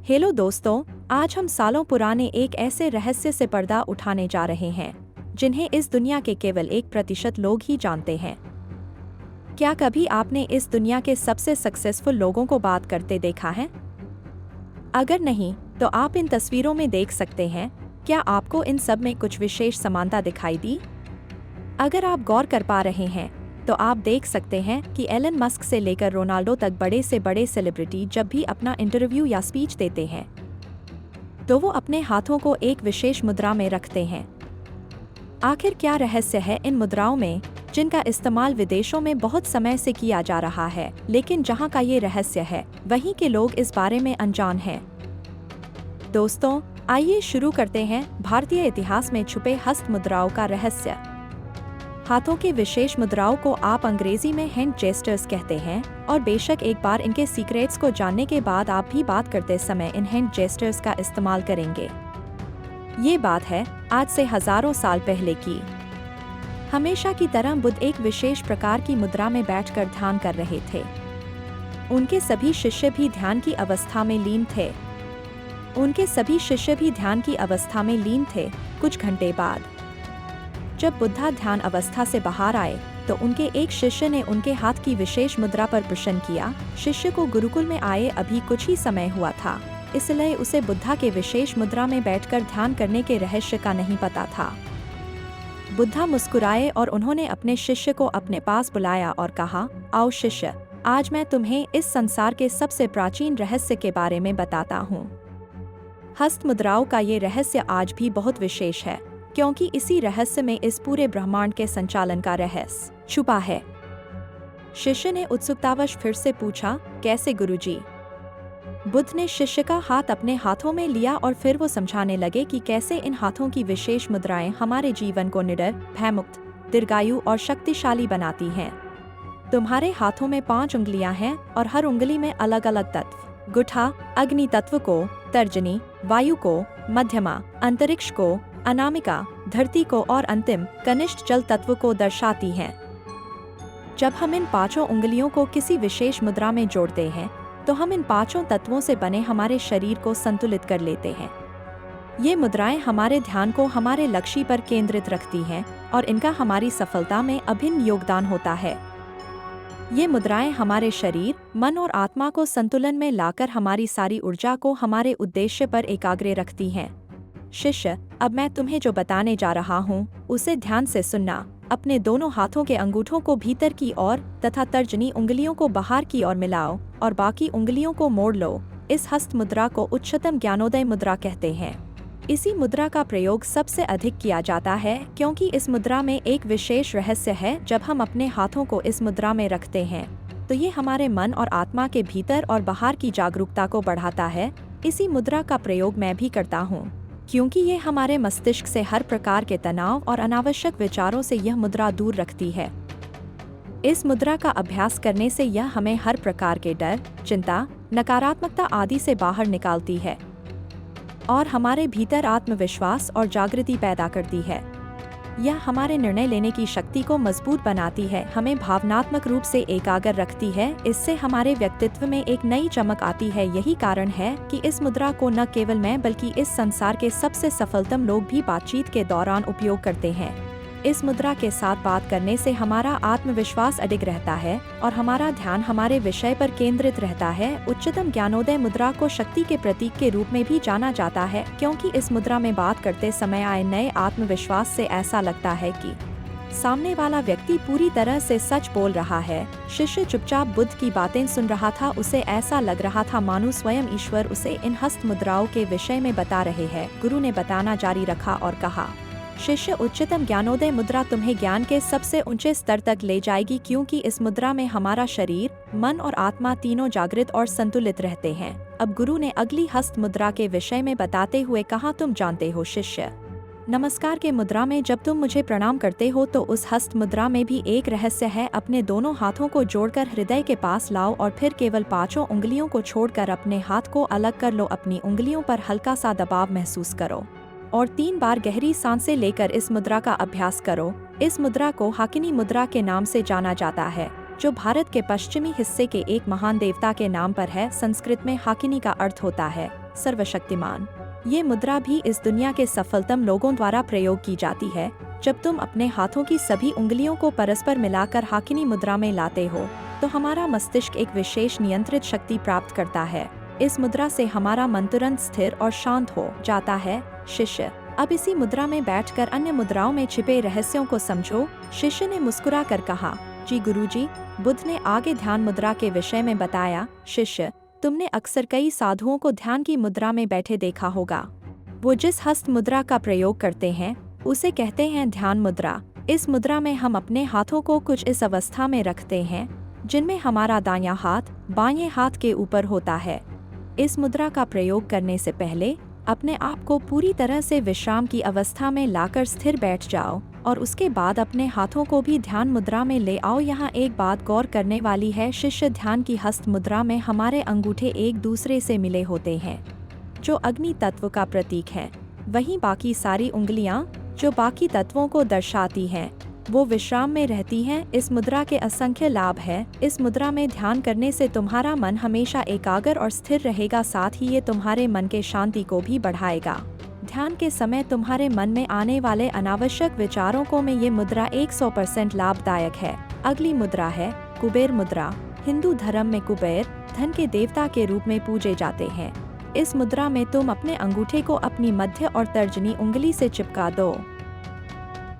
Hello दोस्तों, आज हम सालों पुराने एक ऐसे रहस्य से पर्दा उठाने जा रहे हैं जिन्हें इस दुनिया के केवल 1% लोग ही जानते हैं। क्या कभी आपने इस दुनिया के सबसे सक्सेसफुल लोगों को बात करते देखा है? अगर नहीं, तो आप इन तस्वीरों में देख सकते हैं। क्या आपको इन सब में कुछ विशेष समानता दिखाई दी? अगर आप गौर कर पा रहे हैं, तो आप देख सकते हैं कि एलन मस्क से लेकर रोनाल्डो तक बड़े से बड़े सेलिब्रिटी जब भी अपना इंटरव्यू या स्पीच देते हैं, तो वो अपने हाथों को एक विशेष मुद्रा में रखते हैं। आखिर क्या रहस्य है इन मुद्राओं में, जिनका इस्तेमाल विदेशों में बहुत समय से किया जा रहा है, लेकिन जहां का ये रहस्य है, वहीं के लोग इस बारे में अनजान हैं। दोस्तों, आइए शुरू करते हैं भारतीय इतिहास में छुपे हस्त मुद्राओं का रहस्य। हाथों के विशेष मुद्राओं को आप अंग्रेजी में हैंड जेस्टर्स कहते हैं, और बेशक एक बार इनके सीक्रेट्स को जानने के बाद आप भी बात करते समय इन हैंड जेस्टर्स का इस्तेमाल करेंगे। ये बात है आज से हजारों साल पहले की। हमेशा की तरह बुद्ध एक विशेष प्रकार की मुद्रा में बैठकर ध्यान कर रहे थे। उनके सभी शिष्य भी ध्यान की अवस्था में लीन थे। कुछ घंटे बाद जब बुद्धा ध्यान अवस्था से बाहर आए, तो उनके एक शिष्य ने उनके हाथ की विशेष मुद्रा पर प्रश्न किया। शिष्य को गुरुकुल में आए अभी कुछ ही समय हुआ था, इसलिए उसे बुद्धा के विशेष मुद्रा में बैठकर ध्यान करने के रहस्य का नहीं पता था। बुद्धा मुस्कुराए और उन्होंने अपने शिष्य को अपने पास बुलाया और कहा, आओ शिष्य, आज मैं तुम्हें इस संसार के सबसे प्राचीन रहस्य के बारे में बताता हूँ। हस्त मुद्राओं का ये रहस्य आज भी बहुत विशेष है, क्योंकि इसी रहस्य में इस पूरे ब्रह्मांड के संचालन का रहस्य छुपा है। शिष्य ने उत्सुकतावश फिर से पूछा, कैसे गुरुजी? बुद्ध ने शिष्य का हाथ अपने हाथों में लिया और फिर वो समझाने लगे कि कैसे इन हाथों की विशेष मुद्राएं हमारे जीवन को निडर, भयमुक्त, दीर्घायु और शक्तिशाली बनाती हैं। तुम्हारे हाथों में 5 उंगलियां हैं और हर उंगली में अलग अलग तत्व, गुठा अग्नि तत्व को, तर्जनी वायु को, मध्यमा अंतरिक्ष को, अनामिका धरती को और अंतिम कनिष्ठ जल तत्व को दर्शाती हैं। जब हम इन 5 उंगलियों को किसी विशेष मुद्रा में जोड़ते हैं, तो हम इन 5 तत्वों से बने हमारे शरीर को संतुलित कर लेते हैं। ये मुद्राएं हमारे ध्यान को हमारे लक्ष्य पर केंद्रित रखती हैं और इनका हमारी सफलता में अभिन्न योगदान होता है। ये मुद्राएं हमारे शरीर, मन और आत्मा को संतुलन में लाकर हमारी सारी ऊर्जा को हमारे उद्देश्य पर एकाग्र रखती हैं। शिष्य, अब मैं तुम्हें जो बताने जा रहा हूँ, उसे ध्यान से सुनना। अपने दोनों हाथों के अंगूठों को भीतर की ओर तथा तर्जनी उंगलियों को बाहर की ओर मिलाओ और बाकी उंगलियों को मोड़ लो। इस हस्त मुद्रा को उच्चतम ज्ञानोदय मुद्रा कहते हैं। इसी मुद्रा का प्रयोग सबसे अधिक किया जाता है, क्योंकि इस मुद्रा में एक विशेष रहस्य है। जब हम अपने हाथों को इस मुद्रा में रखते हैं, तो ये हमारे मन और आत्मा के भीतर और बाहर की जागरूकता को बढ़ाता है। इसी मुद्रा का प्रयोग मैं भी करता हूँ, क्योंकि ये हमारे मस्तिष्क से हर प्रकार के तनाव और अनावश्यक विचारों से यह मुद्रा दूर रखती है। इस मुद्रा का अभ्यास करने से यह हमें हर प्रकार के डर, चिंता, नकारात्मकता आदि से बाहर निकालती है और हमारे भीतर आत्मविश्वास और जागृति पैदा करती है। यह हमारे निर्णय लेने की शक्ति को मजबूत बनाती है, हमें भावनात्मक रूप से एकाग्र रखती है। इससे हमारे व्यक्तित्व में एक नई चमक आती है। यही कारण है कि इस मुद्रा को न केवल मैं बल्कि इस संसार के सबसे सफलतम लोग भी बातचीत के दौरान उपयोग करते हैं। इस मुद्रा के साथ बात करने से हमारा आत्मविश्वास अडिग रहता है और हमारा ध्यान हमारे विषय पर केंद्रित रहता है। उच्चतम ज्ञानोदय मुद्रा को शक्ति के प्रतीक के रूप में भी जाना जाता है, क्योंकि इस मुद्रा में बात करते समय आए नए आत्मविश्वास से ऐसा लगता है कि सामने वाला व्यक्ति पूरी तरह से सच बोल रहा है। शिष्य चुपचाप बुद्ध की बातें सुन रहा था। उसे ऐसा लग रहा था मानो स्वयं ईश्वर उसे इन हस्त मुद्राओं के विषय में बता रहे हैं। गुरु ने बताना जारी रखा और कहा, शिष्य, उच्चतम ज्ञानोदय मुद्रा तुम्हें ज्ञान के सबसे ऊंचे स्तर तक ले जाएगी, क्योंकि इस मुद्रा में हमारा शरीर, मन और आत्मा तीनों जागृत और संतुलित रहते हैं। अब गुरु ने अगली हस्त मुद्रा के विषय में बताते हुए कहा, तुम जानते हो शिष्य, नमस्कार के मुद्रा में जब तुम मुझे प्रणाम करते हो, तो उस हस्त मुद्रा में भी एक रहस्य है। अपने दोनों हाथों को जोड़कर हृदय के पास लाओ और फिर केवल 5 उंगलियों को छोड़कर अपने हाथ को अलग कर लो। अपनी उंगलियों पर हल्का सा दबाव महसूस करो और 3 बार गहरी सांसें लेकर इस मुद्रा का अभ्यास करो। इस मुद्रा को हाकिनी मुद्रा के नाम से जाना जाता है, जो भारत के पश्चिमी हिस्से के एक महान देवता के नाम पर है। संस्कृत में हाकिनी का अर्थ होता है सर्वशक्तिमान। ये मुद्रा भी इस दुनिया के सफलतम लोगों द्वारा प्रयोग की जाती है। जब तुम अपने हाथों की सभी उंगलियों को परस्पर मिलाकर हाकिनी मुद्रा में लाते हो तो हमारा मस्तिष्क एक विशेष नियंत्रित शक्ति प्राप्त करता है। इस मुद्रा से हमारा मन तुरंत स्थिर और शांत हो जाता है। शिष्य, अब इसी मुद्रा में बैठकर अन्य मुद्राओं में छिपे रहस्यों को समझो। शिष्य ने मुस्कुरा कर कहा, जी गुरुजी। बुद्ध ने आगे ध्यान मुद्रा के विषय में बताया। शिष्य, तुमने अक्सर कई साधुओं को ध्यान की मुद्रा में बैठे देखा होगा। वो जिस हस्त मुद्रा का प्रयोग करते हैं उसे कहते हैं ध्यान मुद्रा। इस मुद्रा में हम अपने हाथों को कुछ इस अवस्था में रखते हैं जिनमें हमारा दायां हाथ बाएं हाथ के ऊपर होता है। इस मुद्रा का प्रयोग करने से पहले अपने आप को पूरी तरह से विश्राम की अवस्था में लाकर स्थिर बैठ जाओ और उसके बाद अपने हाथों को भी ध्यान मुद्रा में ले आओ। यहाँ एक बात गौर करने वाली है। शिष्य, ध्यान की हस्त मुद्रा में हमारे अंगूठे एक दूसरे से मिले होते हैं जो अग्नि तत्व का प्रतीक है। वहीं बाकी सारी उंगलियां जो बाकी तत्वों को दर्शाती हैं वो विश्राम में रहती हैं। इस मुद्रा के असंख्य लाभ हैं। इस मुद्रा में ध्यान करने से तुम्हारा मन हमेशा एकाग्र और स्थिर रहेगा, साथ ही ये तुम्हारे मन के शांति को भी बढ़ाएगा। ध्यान के समय तुम्हारे मन में आने वाले अनावश्यक विचारों को में ये मुद्रा 100% लाभदायक है। अगली मुद्रा है कुबेर मुद्रा। हिंदू धर्म में कुबेर धन के देवता के रूप में पूजे जाते हैं। इस मुद्रा में तुम अपने अंगूठे को अपनी मध्य और तर्जनी उंगली से चिपका दो।